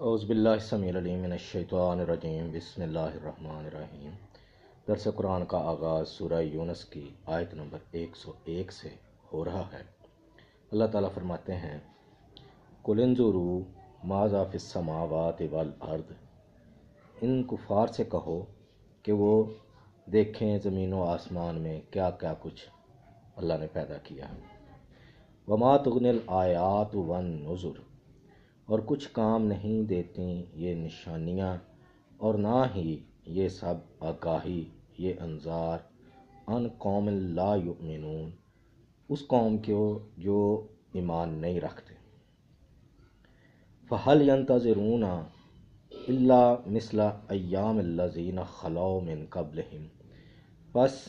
اعوذ باللہ السمیع العلیم من الشیطان الرجیم بسم اللہ الرحمن الرحیم۔ درس قرآن کا آغاز سورہ یونس کی آیت نمبر 101 سے ہو رہا ہے۔ اللہ تعالیٰ فرماتے ہیں قُلِ انظُرُوا ماذا فی السماوات والارض، ان کفار سے کہو کہ وہ دیکھیں زمین و آسمان میں کیا کیا کچھ اللہ نے پیدا کیا ہے۔ وما تغنی الآیات والنذر، اور کچھ کام نہیں دیتی یہ نشانیاں اور نہ ہی یہ سب آگاہی، یہ انذار، ان قوم لا یؤمنون، اس قوم کو جو ایمان نہیں رکھتے۔ فہل ینتظرون الا مثل ایام الذین خلو من قبلہم، بس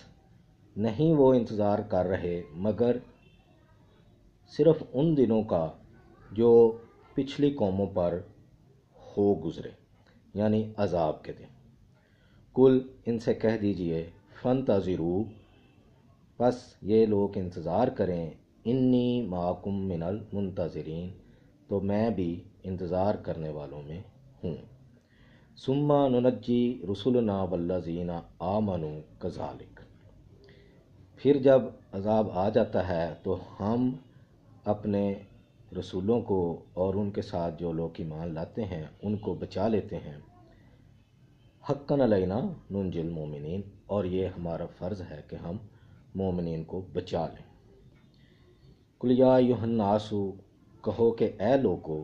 نہیں وہ انتظار کر رہے مگر صرف ان دنوں کا جو پچھلی قوموں پر ہو گزرے، یعنی عذاب کے دن۔ کل، ان سے کہہ دیجئے، فانتظروا، پس یہ لوگ انتظار کریں، انی معکم من المنتظرین، تو میں بھی انتظار کرنے والوں میں ہوں۔ ثم ننجی رسلنا والذین آمنوا کذالک، پھر جب عذاب آ جاتا ہے تو ہم اپنے رسولوں کو اور ان کے ساتھ جو لوگ ایمان لاتے ہیں ان کو بچا لیتے ہیں۔ حقاً علینا ننجی المومنین، اور یہ ہمارا فرض ہے کہ ہم مومنین کو بچا لیں۔ قل یا ایھا الناس، کہو کہ اے لوگو،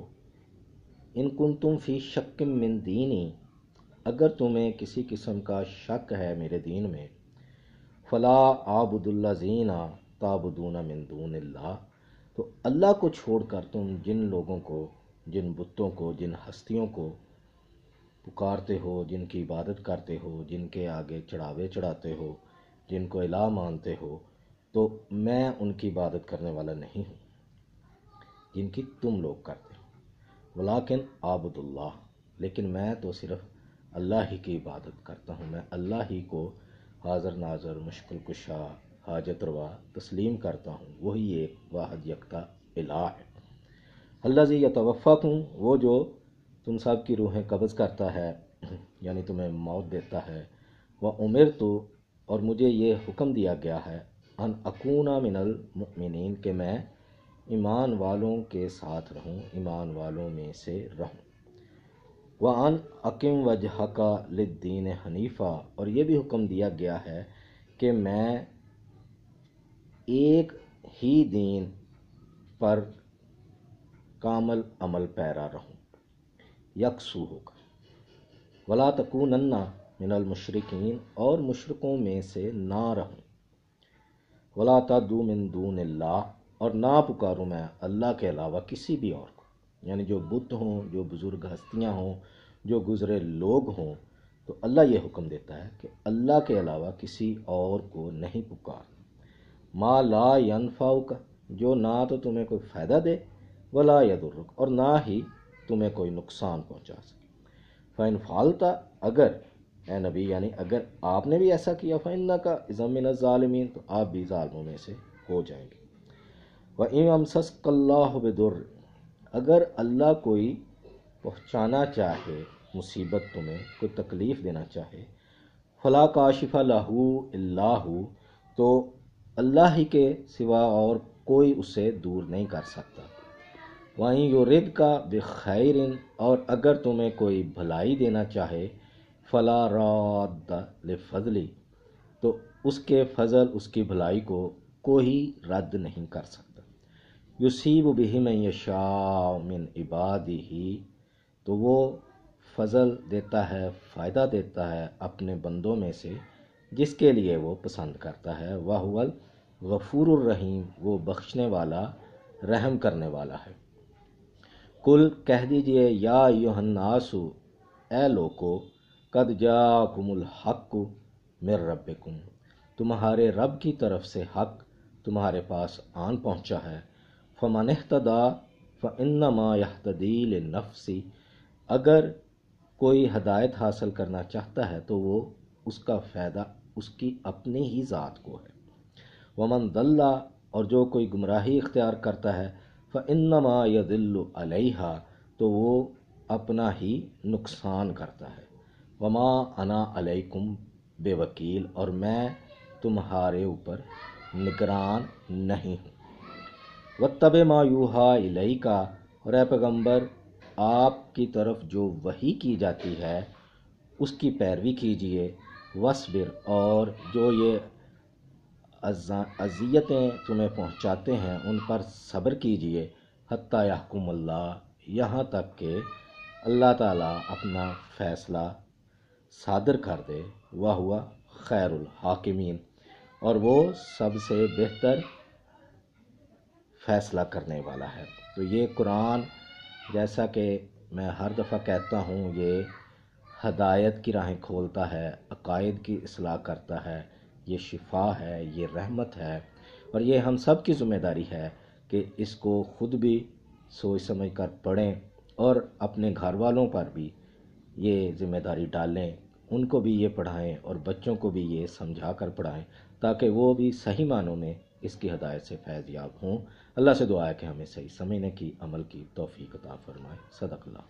ان کنتم فی شک من دینی، اگر تمہیں کسی قسم کا شک ہے میرے دین میں، فلا اعبد الذین تعبدون من دون اللہ، تو اللہ کو چھوڑ کر تم جن لوگوں کو، جن بتوں کو، جن ہستیوں کو پکارتے ہو، جن کی عبادت کرتے ہو، جن کے آگے چڑھاوے چڑھاتے ہو، جن کو الہ مانتے ہو، تو میں ان کی عبادت کرنے والا نہیں ہوں جن کی تم لوگ کرتے ہو۔ ولیکن اعبد اللہ، لیکن میں تو صرف اللہ ہی کی عبادت کرتا ہوں، میں اللہ ہی کو حاضر ناظر، مشکل کشا، حاجت روا تسلیم کرتا ہوں، وہی ایک واحد یکتا الہ ہے۔ الذی یتوفاکم، وہ جو تم سب کی روحیں قبض کرتا ہے، یعنی تمہیں موت دیتا ہے۔ وامرت، اور مجھے یہ حکم دیا گیا ہے، ان اکون من المؤمنین، کہ میں ایمان والوں کے ساتھ رہوں، ایمان والوں میں سے رہوں۔ وان اقم وجہک للدین حنیفا، اور یہ بھی حکم دیا گیا ہے کہ میں ایک ہی دین پر کامل عمل پیرا رہوں، یکسو ہو کر۔ ولا تکونن من المشرکین، اور مشرکوں میں سے نہ رہوں۔ ولا تدعو من دون اللہ، اور نہ پکاروں میں اللہ کے علاوہ کسی بھی اور کو، یعنی جو بت ہوں، جو بزرگ ہستیاں ہوں، جو گزرے لوگ ہوں، تو اللہ یہ حکم دیتا ہے کہ اللہ کے علاوہ کسی اور کو نہیں پکار۔ ما لا ینفعک، جو نہ تو تمہیں کوئی فائدہ دے، ولا یضرک، اور نہ ہی تمہیں کوئی نقصان پہنچا سکے۔ فإن فعلت، اگر اے نبی، یعنی اگر آپ نے بھی ایسا کیا، فإنک اذا من الظالمین، تو آپ بھی ظالموں میں سے ہو جائیں گے۔ وإن یمسسک اللہ بضر، اگر اللہ کوئی پہنچانا چاہے مصیبت، تمہیں کوئی تکلیف دینا چاہے، فلا کاشف لہ الا ھو، تو اللہ ہی کے سوا اور کوئی اسے دور نہیں کر سکتا۔ وَإِن يُرِدْكَ بِخَيْرٍ، اور اگر تمہیں کوئی بھلائی دینا چاہے، فَلَا رَادَّ لِفَضْلِهِ، تو اس کے فضل، اس کی بھلائی کو کوئی رد نہیں کر سکتا۔ يُصِيبُ بِهِ مَن يَشَاءُ مِنْ عِبَادِهِ، تو وہ فضل دیتا ہے، فائدہ دیتا ہے اپنے بندوں میں سے جس کے لیے وہ پسند کرتا ہے۔ وَهُوَ الغفور الرحیم، وہ بخشنے والا، رحم کرنے والا ہے۔ کل، کہہ دیجئے، یا ایھا الناس، اے لوگو، قد جاءکم الحق من ربکم، تمہارے رب کی طرف سے حق تمہارے پاس آن پہنچا ہے۔ فمن اہتدی فانما یہتدی لنفسہ، اگر کوئی ہدایت حاصل کرنا چاہتا ہے تو وہ اس کا فائدہ اس کی اپنی ہی ذات کو ہے۔ ومن ضل، اور جو کوئی گمراہی اختیار کرتا ہے، فانما یضل علیہا، تو وہ اپنا ہی نقصان کرتا ہے۔ وما انا علیکم بے وکیل، اور میں تمہارے اوپر نگران نہیں ہوں۔ واتبع ما یوحیٰ الیک، اور اے پیغمبر آپ کی طرف جو وحی کی جاتی ہے اس کی پیروی کیجیے۔ وصبر، اور جو یہ اذیتیں تمہیں پہنچاتے ہیں ان پر صبر کیجیے۔ حتیٰ یحکم اللہ، یہاں تک کہ اللہ تعالیٰ اپنا فیصلہ صادر کر دے۔ وَهُوَ خیر الحاکمین، اور وہ سب سے بہتر فیصلہ کرنے والا ہے۔ تو یہ قرآن، جیسا کہ میں ہر دفعہ کہتا ہوں، یہ ہدایت کی راہیں کھولتا ہے، عقائد کی اصلاح کرتا ہے، یہ شفا ہے، یہ رحمت ہے، اور یہ ہم سب کی ذمہ داری ہے کہ اس کو خود بھی سوچ سمجھ کر پڑھیں اور اپنے گھر والوں پر بھی یہ ذمہ داری ڈالیں، ان کو بھی یہ پڑھائیں اور بچوں کو بھی یہ سمجھا کر پڑھائیں تاکہ وہ بھی صحیح معنوں میں اس کی ہدایت سے فیض یاب ہوں۔ اللہ سے دعا ہے کہ ہمیں صحیح سمجھنے کی، عمل کی توفیق عطا فرمائے۔ صدق اللہ۔